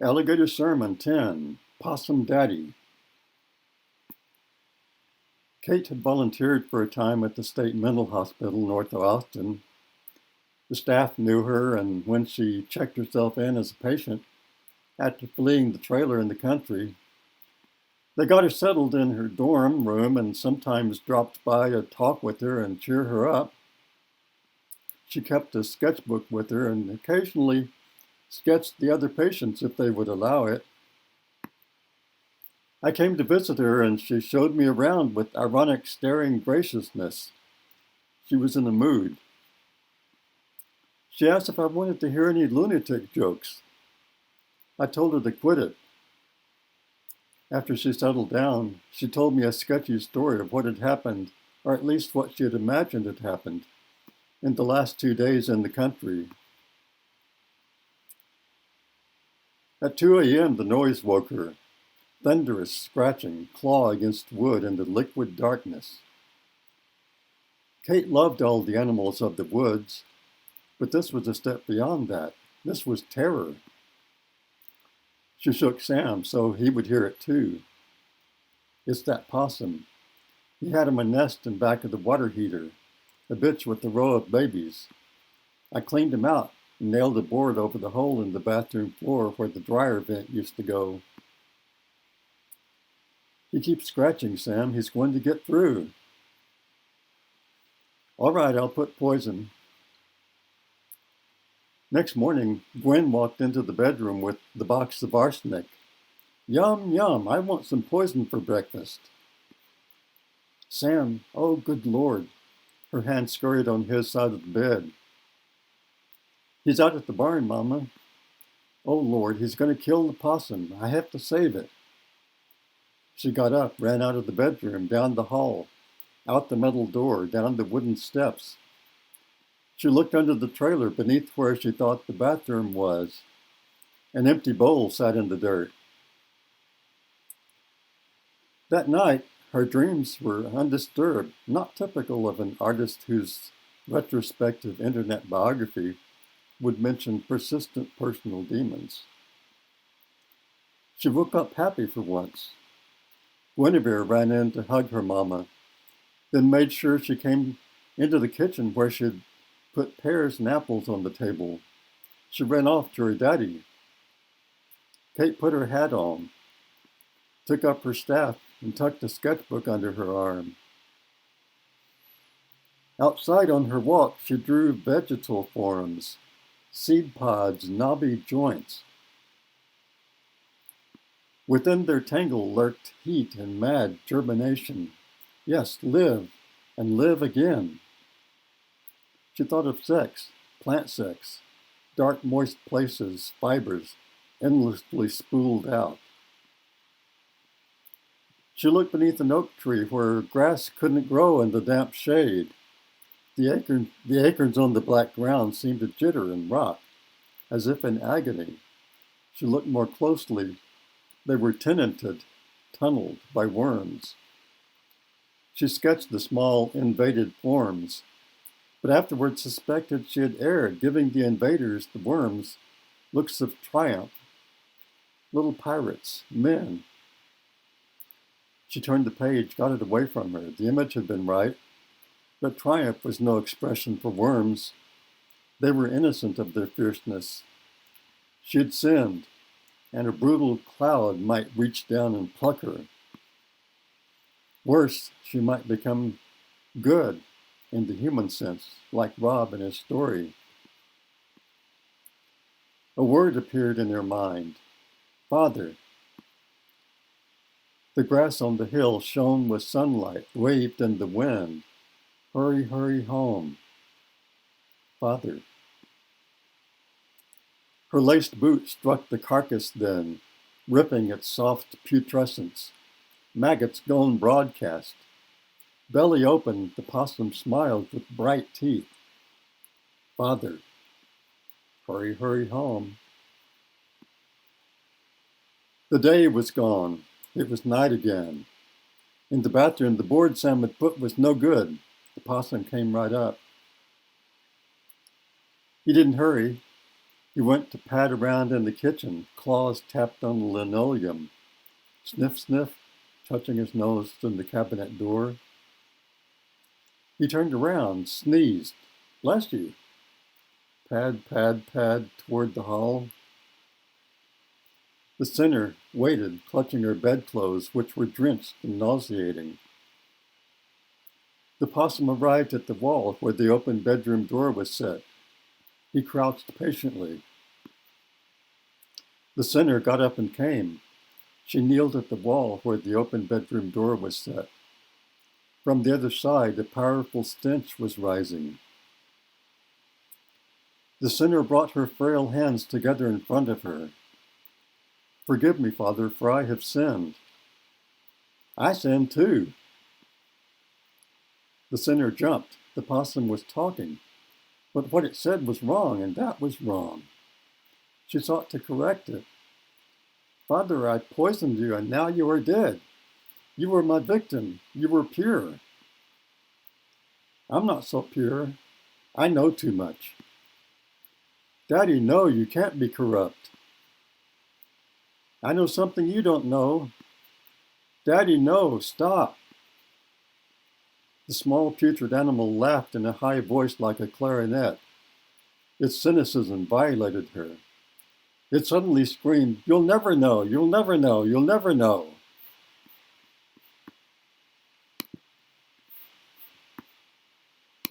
Alligator Sermon 10, Possum Daddy. Kate had volunteered for a time at the state mental hospital north of Austin. The staff knew her, and when she checked herself in as a patient after fleeing the trailer in the country, they got her settled in her dorm room and sometimes dropped by to talk with her and cheer her up. She kept a sketchbook with her and occasionally sketched the other patients if they would allow it. I came to visit her and she showed me around with ironic staring graciousness. She was in a mood. She asked if I wanted to hear any lunatic jokes. I told her to quit it. After she settled down, she told me a sketchy story of what had happened, or at least what she had imagined had happened, in the last 2 days in the country. At 2 a.m., the noise woke her. Thunderous scratching, claw against wood in the liquid darkness. Kate loved all the animals of the woods, but this was a step beyond that. This was terror. She shook Sam so he would hear it too. It's that possum. He had him a nest in back of the water heater, a bitch with a row of babies. I cleaned him out and nailed a board over the hole in the bathroom floor where the dryer vent used to go. He keeps scratching, Sam. He's going to get through. All right, I'll put poison. Next morning, Gwen walked into the bedroom with the box of arsenic. Yum, yum, I want some poison for breakfast. Sam, oh, good Lord. Her hand scurried on his side of the bed. He's out at the barn, Mama. Oh, Lord, he's going to kill the possum. I have to save it. She got up, ran out of the bedroom, down the hall, out the metal door, down the wooden steps. She looked under the trailer beneath where she thought the bathroom was. An empty bowl sat in the dirt. That night, her dreams were undisturbed, not typical of an artist whose retrospective internet biography would mention persistent personal demons. She woke up happy for once. Guinevere ran in to hug her mama, then made sure she came into the kitchen where she'd put pears and apples on the table. She ran off to her daddy. Kate put her hat on, took up her staff, and tucked a sketchbook under her arm. Outside on her walk, she drew vegetal forms, seed pods, knobby joints. Within their tangle lurked heat and mad germination. Yes, live and live again. She thought of sex, plant sex, dark moist places, fibers, endlessly spooled out. She looked beneath an oak tree where grass couldn't grow in the damp shade. The acorns on the black ground seemed to jitter and rock, as if in agony. She looked more closely. They were tenanted, tunneled by worms. She sketched the small invaded forms, but afterward suspected she had erred, giving the invaders, the worms, looks of triumph. Little pirates, men. She turned the page, got it away from her. The image had been right, but triumph was no expression for worms. They were innocent of their fierceness. She had sinned, and a brutal cloud might reach down and pluck her. Worse, she might become good in the human sense, like Rob in his story. A word appeared in her mind. Father. The grass on the hill shone with sunlight, waved in the wind. Hurry, hurry home. Father. Her laced boot struck the carcass then, ripping its soft putrescence. Maggots gone broadcast. Belly open, the possum smiled with bright teeth. Father. Hurry, hurry home. The day was gone. It was night again. In the bathroom, the board Sam had put was no good. The possum came right up. He didn't hurry. He went to pad around in the kitchen. Claws tapped on the linoleum. Sniff, sniff, touching his nose to the cabinet door. He turned around, sneezed. Bless you. Pad, pad, pad toward the hall. The sinner waited, clutching her bedclothes, which were drenched and nauseating. The possum arrived at the wall where the open bedroom door was set. He crouched patiently. The sinner got up and came. She kneeled at the wall where the open bedroom door was set. From the other side, a powerful stench was rising. The sinner brought her frail hands together in front of her. Forgive me, Father, for I have sinned. I sinned too. The sinner jumped. The possum was talking, but what it said was wrong, and that was wrong. She sought to correct it. Father, I poisoned you, and now you are dead. You were my victim. You were pure. I'm not so pure. I know too much. Daddy, no, you can't be corrupt. I know something you don't know. Daddy, no, stop. The small putrid animal laughed in a high voice like a clarinet. Its cynicism violated her. It suddenly screamed, "You'll never know, you'll never know, you'll never know."